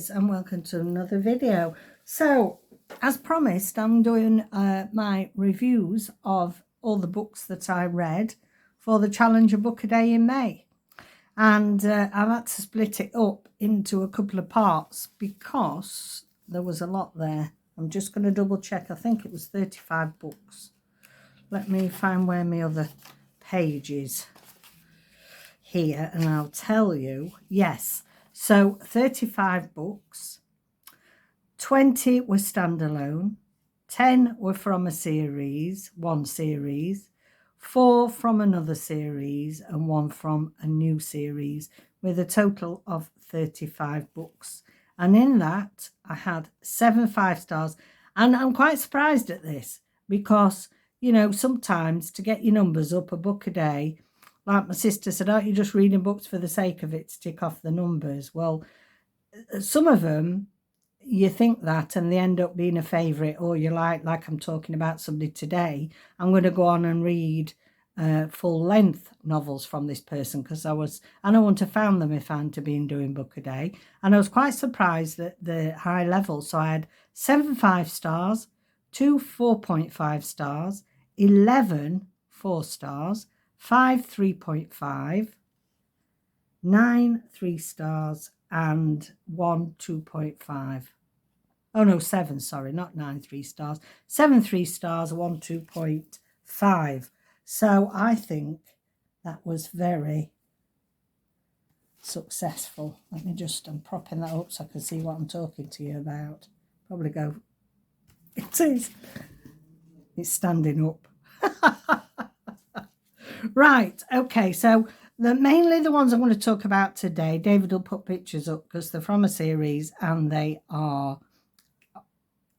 Freebies and welcome to another video. So as promised, I'm doing my reviews of all the books that I read for the Challenger Book a Day in May, and I've had to split it up into a couple of parts because there was a lot there. I'm just going to double check. I think it was 35 books. Let me find where my other page is here and I'll tell you. Yes, so 35 books, 20 were standalone, 10 were from a series, one series, 4 from another series and 1 from a new series, with a total of 35 books. And in that I had 7 5-stars, and I'm quite surprised at this because, you know, sometimes to get your numbers up a book a day, like my sister said, aren't you just reading books for the sake of it to tick off the numbers? Well, some of them, you think that, and they end up being a favourite, or you like I'm talking about somebody today. I'm going to go on and read full-length novels from this person because I wouldn't have found them if I hadn't been doing book a day. And I was quite surprised at the high level. So I had 7 5-stars, 2 4.5 stars, 11 4-stars, 5 3.5, 9 3-stars, and 1 2.5. Oh no, 7, sorry, not 9 3-stars. 7 3-stars, 1 2.5. So I think that was very successful. Let me just, I'm propping that up so I can see what I'm talking to you about. Probably go, it is. It's standing up. Right, okay, so mainly the ones I'm going to talk about today, David will put pictures up because they're from a series and they are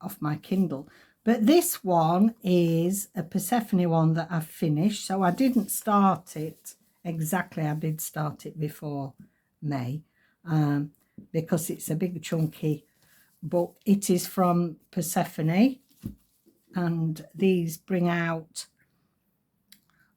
off my Kindle. But this one is a Persephone one that I've finished, so I didn't start it exactly. I did start it before May because it's a big chunky book. It is from Persephone, and these bring out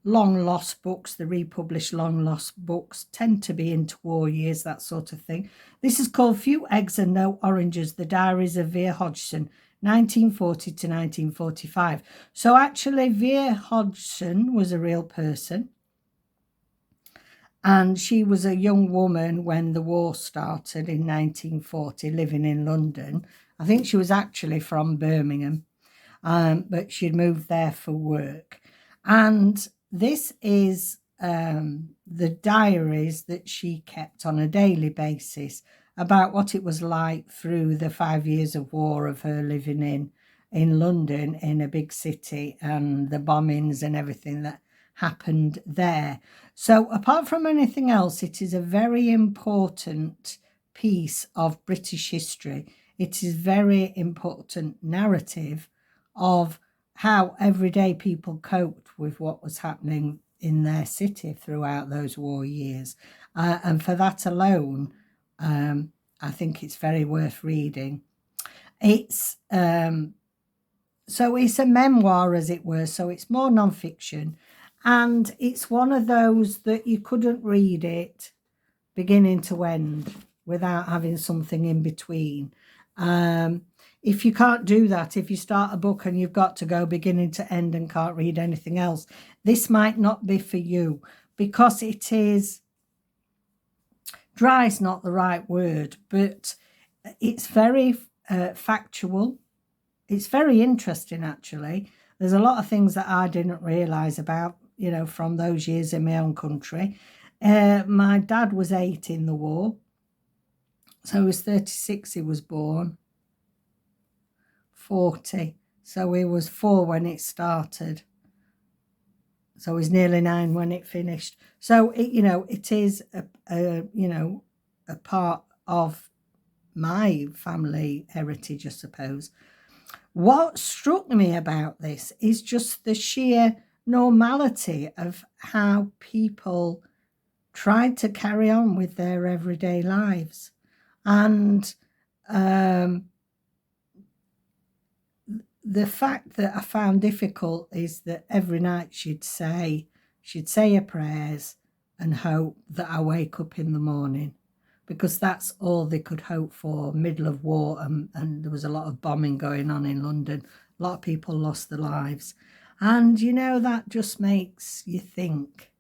long lost books. The republished long lost books tend to be into war years, that sort of thing. This is called Few Eggs and No Oranges, The Diaries of Vera Hodgson, 1940 to 1945. So actually Vera Hodgson was a real person, and she was a young woman when the war started in 1940, living in London. I think she was actually from Birmingham, but she'd moved there for work. And this is the diaries that she kept on a daily basis about what it was like through the 5 years of war of her living in London, in a big city, and the bombings and everything that happened there. So apart from anything else, it is a very important piece of British history. It is very important narrative of how everyday people coped with what was happening in their city throughout those war years. And for that alone, I think it's very worth reading. It's so it's a memoir, as it were, so it's more non-fiction, and it's one of those that you couldn't read it beginning to end without having something in between. If you can't do that, if you start a book and you've got to go beginning to end and can't read anything else, this might not be for you, because it is, dry is not the right word, but it's very factual. It's very interesting, actually. There's a lot of things that I didn't realise about, you know, from those years in my own country. My dad was 8 in the war, so he was 36, he was born. 40, so he was 4 when it started, so he's nearly 9 when it finished. So it, you know, it is a you know, a part of my family heritage, I suppose. What struck me about this is just the sheer normality of how people tried to carry on with their everyday lives. And the fact that I found difficult is that every night she'd say her prayers and hope that I wake up in the morning, because that's all they could hope for, middle of war, and there was a lot of bombing going on in London. A lot of people lost their lives. And, you know, that just makes you think.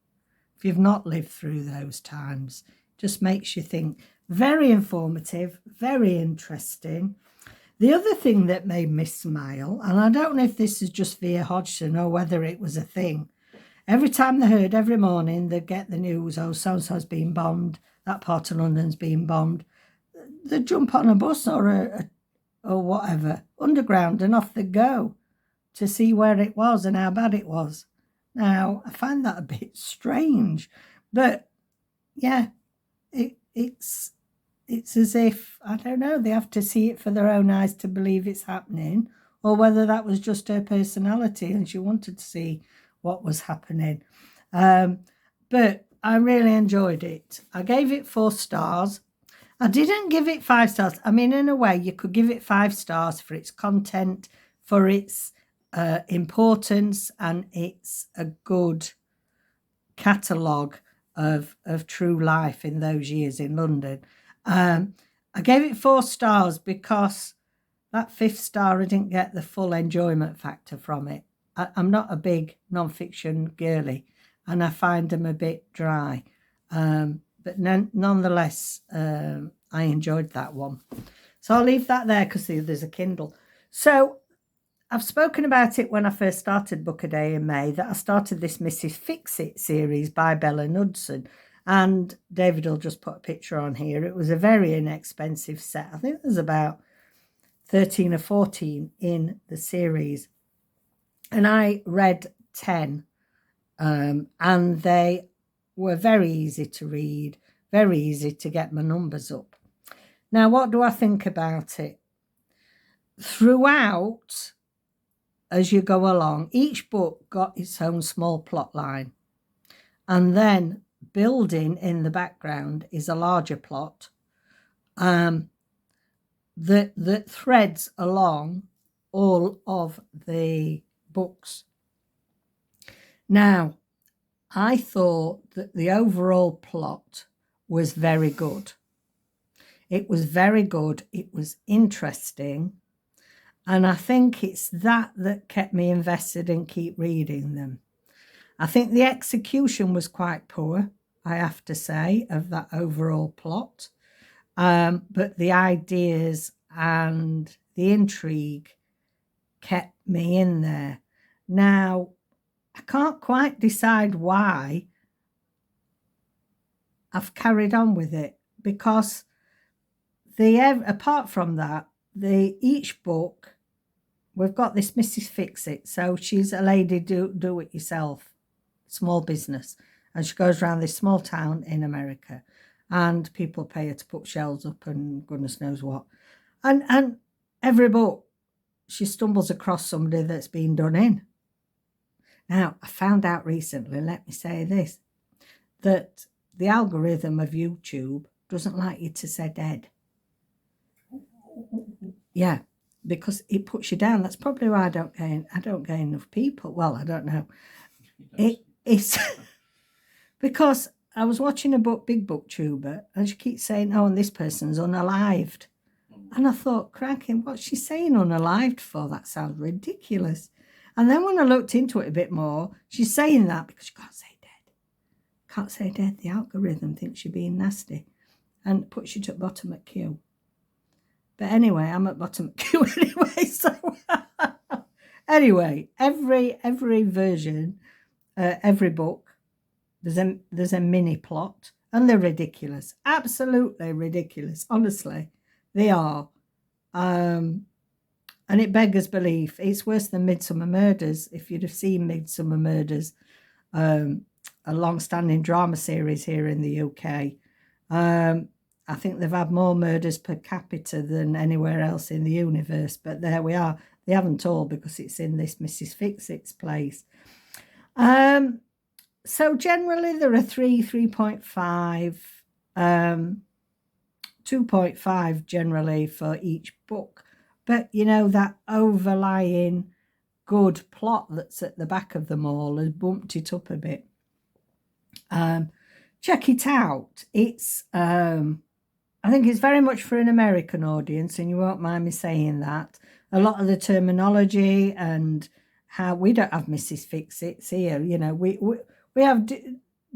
If you've not lived through those times, just makes you think. Very informative, very interesting. The other thing that made me smile, and I don't know if this is just via Hodgson or whether it was a thing, every time they heard, every morning, they'd get the news, oh, so-and-so's been bombed, that part of London's been bombed. They'd jump on a bus or whatever, underground, and off they'd go to see where it was and how bad it was. Now, I find that a bit strange, but yeah, it's as if, I don't know, they have to see it for their own eyes to believe it's happening, or whether that was just her personality and she wanted to see what was happening. But I really enjoyed it. I gave it 4 stars. I didn't give it 5 stars. I mean, in a way, you could give it 5 stars for its content, for its importance, and it's a good catalogue of true life in those years in London. I gave it 4 stars because that 5th star, I didn't get the full enjoyment factor from it. I'm not a big non-fiction girly, and I find them a bit dry. But nonetheless, I enjoyed that one. So I'll leave that there because there's a Kindle. So I've spoken about it when I first started Book a Day in May, that I started this Mrs. Fix-It series by Belle Knudson. And David will just put a picture on here. It was a very inexpensive set. I think there's about 13 or 14 in the series. And I read 10. And they were very easy to read, very easy to get my numbers up. Now, what do I think about it? Throughout, as you go along, each book got its own small plot line. And then building in the background is a larger plot that threads along all of the books. Now, I thought that the overall plot was very good. It was very good. It was interesting. And I think it's that kept me invested and keep reading them. I think the execution was quite poor, I have to say, of that overall plot. But the ideas and the intrigue kept me in there. Now, I can't quite decide why I've carried on with it, because apart from that, each book, we've got this Mrs. Fix-It. So she's a lady do-it-yourself, small business. And she goes around this small town in America. And people pay her to put shelves up and goodness knows what. And every book, she stumbles across somebody that's been done in. Now, I found out recently, let me say this, that the algorithm of YouTube doesn't like you to say dead. Yeah, because it puts you down. That's probably why I don't get enough people. Well, I don't know. It's because I was watching a big booktuber, and she keeps saying, oh, and this person's unalived. And I thought, cracking, what's she saying unalived for? That sounds ridiculous. And then when I looked into it a bit more, she's saying that because you can't say dead. Can't say dead. The algorithm thinks you're being nasty and puts you to the bottom of queue. But anyway, I'm at bottom of queue anyway. So anyway, every version, every book, there's a mini plot, and they're ridiculous. Absolutely ridiculous. Honestly, they are. And it beggars belief. It's worse than Midsummer Murders. If you'd have seen Midsummer Murders, a long-standing drama series here in the UK, I think they've had more murders per capita than anywhere else in the universe. But there we are. They haven't all because it's in this Mrs. Fix-It's place. So generally there are 3, 3.5, 2.5 generally for each book. But, you know, that overlying good plot that's at the back of them all has bumped it up a bit. Check it out. It's I think it's very much for an American audience, and you won't mind me saying that. A lot of the terminology and how we don't have Mrs. Fix-Its here, you know, we have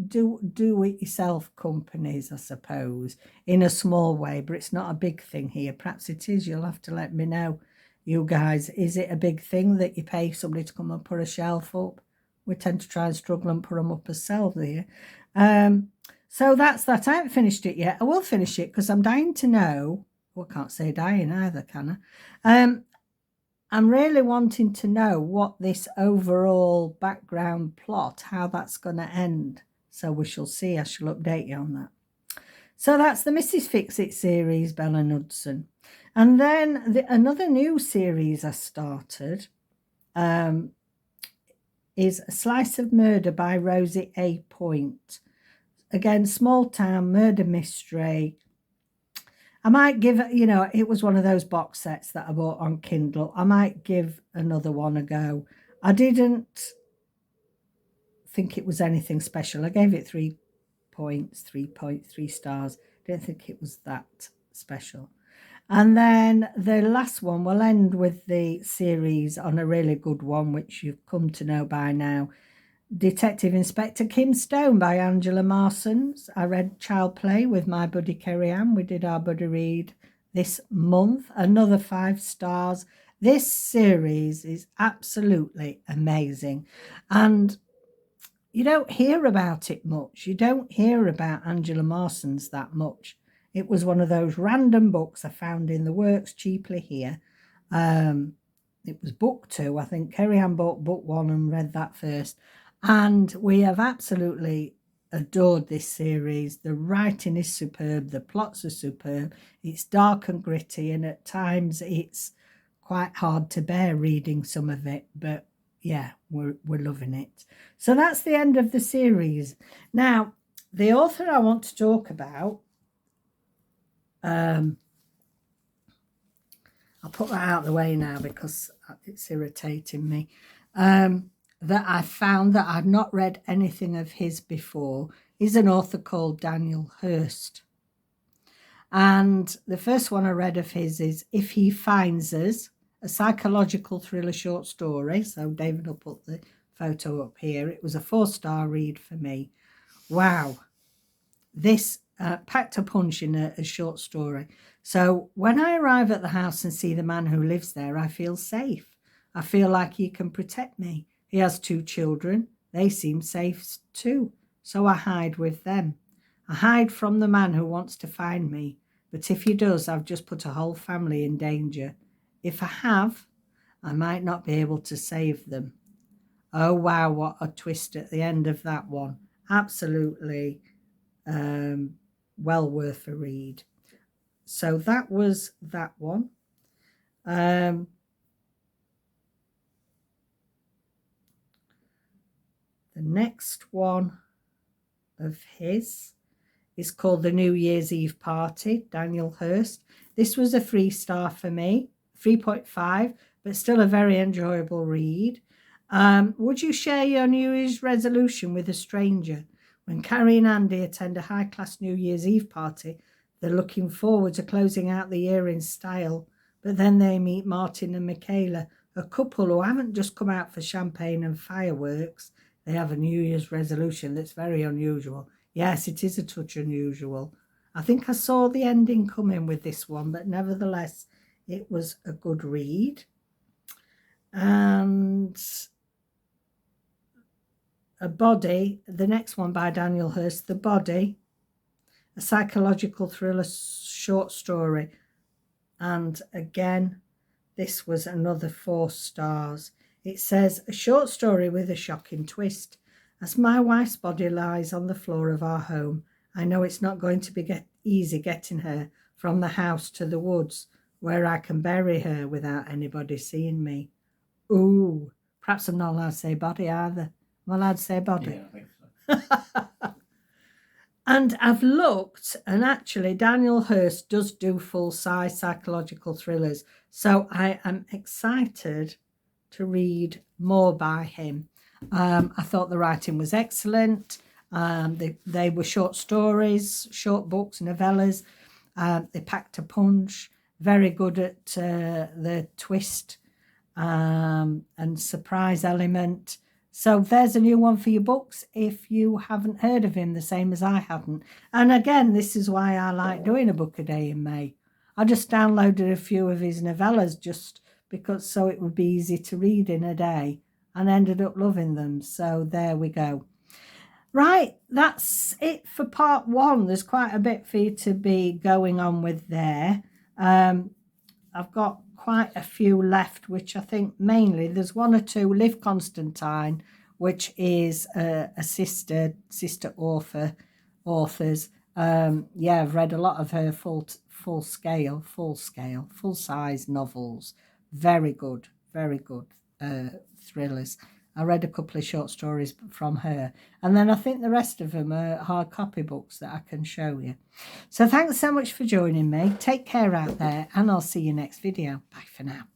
do it yourself companies, I suppose, in a small way, but it's not a big thing here. Perhaps it is. You'll have to let me know, you guys. Is it a big thing that you pay somebody to come and put a shelf up? We tend to try and struggle and put them up ourselves here. So that's that. I haven't finished it yet. I will finish it because I'm dying to know. Well, I can't say dying either, can I? I'm really wanting to know what this overall background plot, how that's going to end. So we shall see. I shall update you on that. So that's the Mrs. Fix-It series, Belle Knudson. And then another new series I started is A Slice of Murder by Rosie A. Point. Again, small town murder mystery. I might give it, you know, it was one of those box sets that I bought on Kindle. I might give another one a go. I didn't think it was anything special. I gave it 3 points, 3.3 stars. Didn't think it was that special. And then the last one will end with the series on a really good one, which you've come to know by now. Detective Inspector Kim Stone by Angela Marsons. I read Child Play with my buddy Kerry Ann. We did our buddy read this month. Another 5 stars. This series is absolutely amazing. And you don't hear about it much. You don't hear about Angela Marsons that much. It was one of those random books I found in the works cheaply here. It was book 2. I think Kerry Ann bought book 1 and read that first. And we have absolutely adored this series. The writing is superb. The plots are superb. It's dark and gritty, and at times it's quite hard to bear reading some of it. But yeah, we're loving it. So that's the end of the series. Now, the author I want to talk about, I'll put that out of the way now because it's irritating me. That I found that I've not read anything of his before is an author called Daniel Hurst. And the first one I read of his is If He Finds Us, a psychological thriller short story. So David will put the photo up here. It was a 4-star read for me. Wow. This packed a punch in a short story. So when I arrive at the house and see the man who lives there, I feel safe. I feel like he can protect me. He has 2 children. They seem safe too. So I hide with them. I hide from the man who wants to find me. But if he does, I've just put a whole family in danger. If I have, I might not be able to save them. Oh, wow, what a twist at the end of that one. Absolutely well worth a read. So that was that one. The next one of his is called The New Year's Eve Party, Daniel Hurst. This was a 3-star for me, 3.5, but still a very enjoyable read. Would you share your New Year's resolution with a stranger? When Carrie and Andy attend a high-class New Year's Eve party, they're looking forward to closing out the year in style. But then they meet Martin and Michaela, a couple who haven't just come out for champagne and fireworks. They have a New Year's resolution that's very unusual. Yes, it is a touch unusual. I think I saw the ending coming with this one, but nevertheless, it was a good read. And A Body, the next one by Daniel Hurst, The Body, a psychological thriller short story. And again, this was another 4 stars. It says, a short story with a shocking twist. As my wife's body lies on the floor of our home, I know it's not going to be easy getting her from the house to the woods where I can bury her without anybody seeing me. Ooh, perhaps I'm not allowed to say body either. Am I allowed to say body? Yeah, I think so. And I've looked, and actually Daniel Hurst does do full-size psychological thrillers. So I am excited to read more by him. I thought the writing was excellent. They were short stories, short books, novellas. They packed a punch, very good at the twist and surprise element. So there's a new one for your books if you haven't heard of him, the same as I hadn't. And again, this is why I like doing a book a day in May. I just downloaded a few of his novellas just because so it would be easy to read in a day, and ended up loving them. So there we go. Right, that's it for part 1. There's quite a bit for you to be going on with there. I've got quite a few left, which I think mainly there's 1 or 2. Liv Constantine, which is a sister authors. Yeah, I've read a lot of her full size novels. Very good thrillers. I read a couple of short stories from her, and then I think the rest of them are hard copy books that I can show you. So thanks so much for joining me. Take care out there, and I'll see you next video. Bye for now.